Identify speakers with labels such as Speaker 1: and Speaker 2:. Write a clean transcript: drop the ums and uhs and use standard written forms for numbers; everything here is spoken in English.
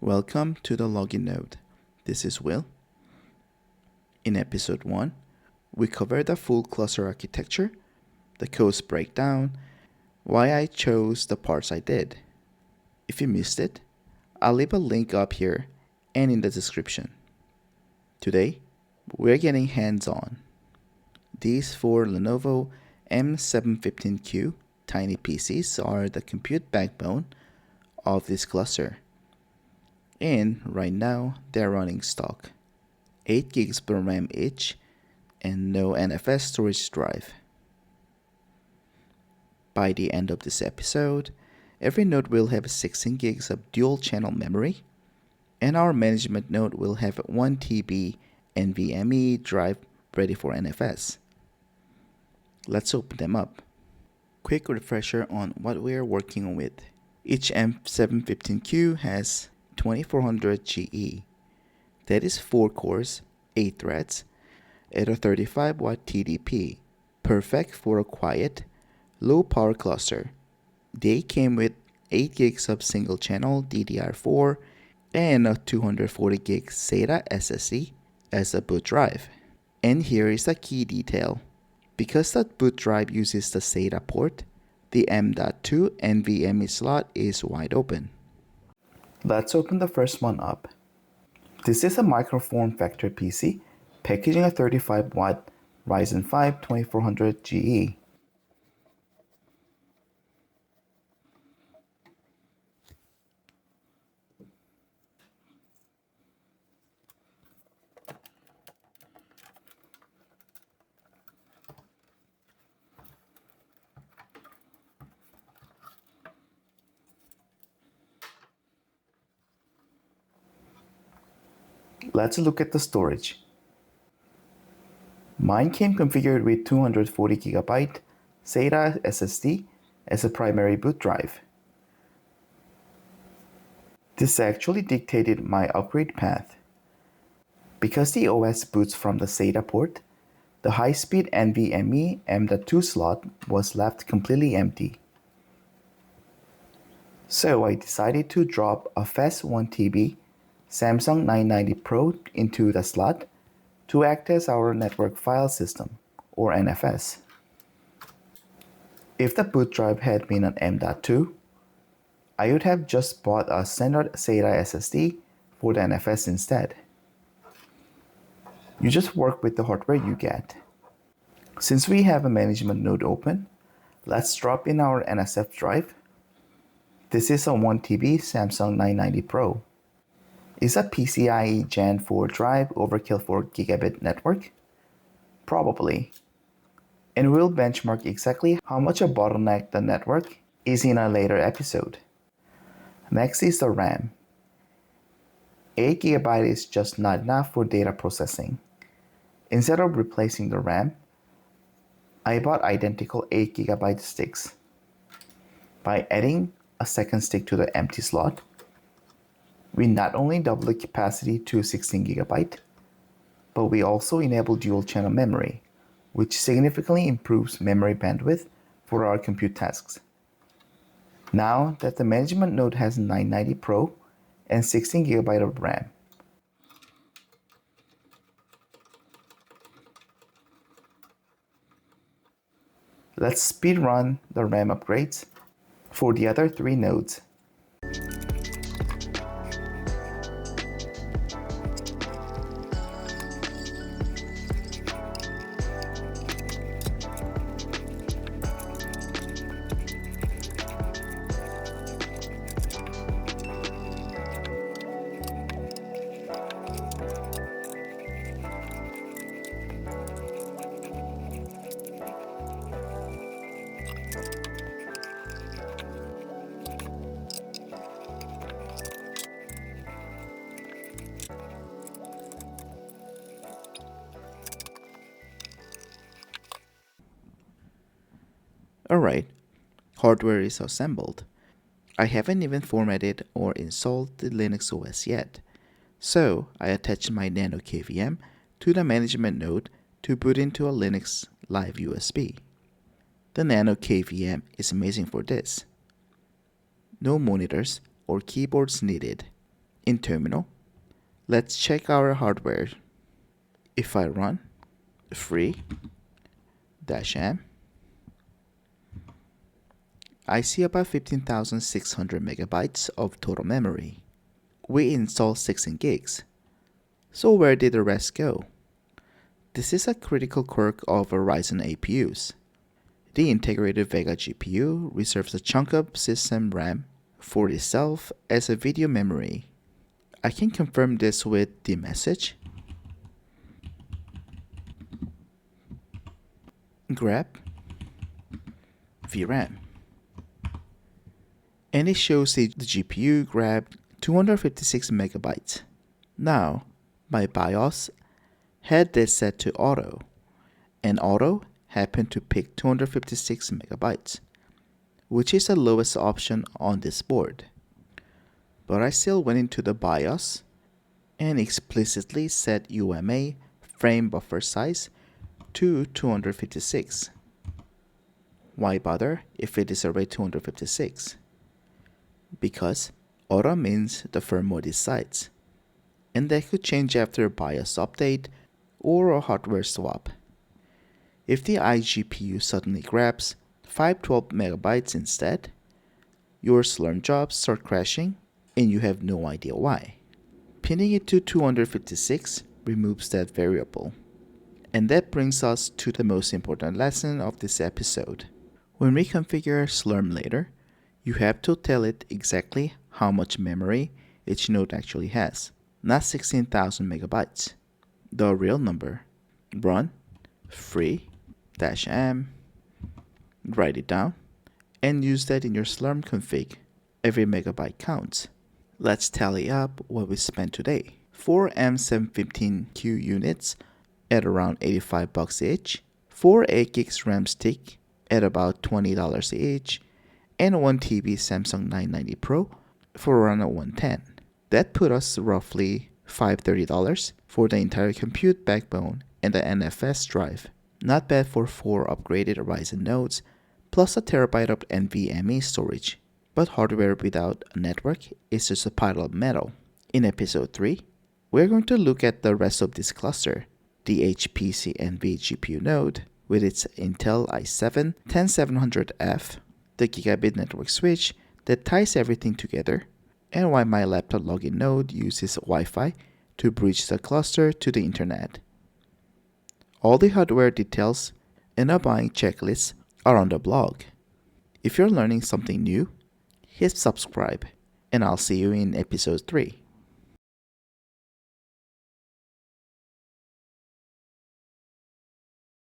Speaker 1: Welcome to the login node. This is Will. In episode 1, we covered the full cluster architecture, the code's breakdown, why I chose the parts I did. If you missed it, I'll leave a link up here and in the description. Today, we're getting hands-on. These 4 Lenovo M715q tiny PCs are the compute backbone of this cluster. And right now, they're running stock. 8 gigs per RAM each and no NFS storage drive. By the end of this episode, every node will have 16 gigs of dual channel memory, and our management node will have 1 TB NVMe drive ready for NFS. Let's open them up. Quick refresher on what we are working with. Each M715q has 2400 GE. That is 4 cores, 8 threads, at a 35 watt TDP. Perfect for a quiet, low power cluster. They came with 8 gigs of single channel DDR4 and a 240 gig SATA SSD as a boot drive. And here is a key detail. Because that boot drive uses the SATA port, the M.2 NVMe slot is wide open. Let's open the first one up. This is a micro form factor PC packaging a 35 watt Ryzen 5 2400 GE. Let's look at the storage. Mine came configured with 240GB SATA SSD as a primary boot drive. This actually dictated my upgrade path. Because the OS boots from the SATA port, the high-speed NVMe M.2 slot was left completely empty. So I decided to drop a fast 1 TB Samsung 990 Pro into the slot to act as our network file system, or NFS. If the boot drive had been an M.2, I would have just bought a standard SATA SSD for the NFS instead. You just work with the hardware you get. Since we have a management node open, let's drop in our NSF drive. This is a 1 TB Samsung 990 Pro. Is a PCIe Gen 4 drive overkill for gigabit network? Probably. And we'll benchmark exactly how much a bottleneck the network is in a later episode. Next is the RAM. 8GB is just not enough for data processing. Instead of replacing the RAM, I bought identical 8GB sticks. By adding a second stick to the empty slot, we not only double the capacity to 16GB, but we also enable dual channel memory, which significantly improves memory bandwidth for our compute tasks. Now that the management node has 990 Pro and 16GB of RAM, let's speed run the RAM upgrades for the other 3 nodes. Alright, hardware is assembled. I haven't even formatted or installed the Linux OS yet, so I attached my Nano KVM to the management node to boot into a Linux Live USB. The Nano KVM is amazing for this. No monitors or keyboards needed. In terminal, let's check our hardware. If I run free-m, I see about 15,600 megabytes of total memory. We installed 16 gigs. So where did the rest go? This is a critical quirk of Ryzen APUs. The integrated Vega GPU reserves a chunk of system RAM for itself as a video memory. I can confirm this with the message grab VRAM. And it shows the GPU grabbed 256 megabytes. Now, my BIOS had this set to auto, and auto happened to pick 256 megabytes, which is the lowest option on this board. But I still went into the BIOS and explicitly set UMA frame buffer size to 256. Why bother if it is already 256? Because auto means the firmware decides, and that could change after a BIOS update or a hardware swap. If the iGPU suddenly grabs 512 megabytes instead, your Slurm jobs start crashing and you have no idea why. Pinning it to 256 removes that variable. And that brings us to the most important lesson of this episode. When we configure Slurm later, you have to tell it exactly how much memory each node actually has, not 16,000 megabytes. The real number. Run free-m, write it down, and use that in your Slurm config. Every megabyte counts. Let's tally up what we spent today. 4 M715q units at around $85 each, 4 8 gigs RAM stick at about $20 each, and 1 TB Samsung 990 Pro for around $110. That put us roughly $530 for the entire compute backbone and the NFS drive. Not bad for 4 upgraded Ryzen nodes, plus a terabyte of NVMe storage. But hardware without a network is just a pile of metal. In episode 3, we're going to look at the rest of this cluster, the HPC NV GPU node with its Intel i7-10700F, the gigabit network switch that ties everything together, and why my laptop login node uses Wi-Fi to bridge the cluster to the internet. All the hardware details and a buying checklist are on the blog. If you're learning something new, hit subscribe, and I'll see you in episode 3.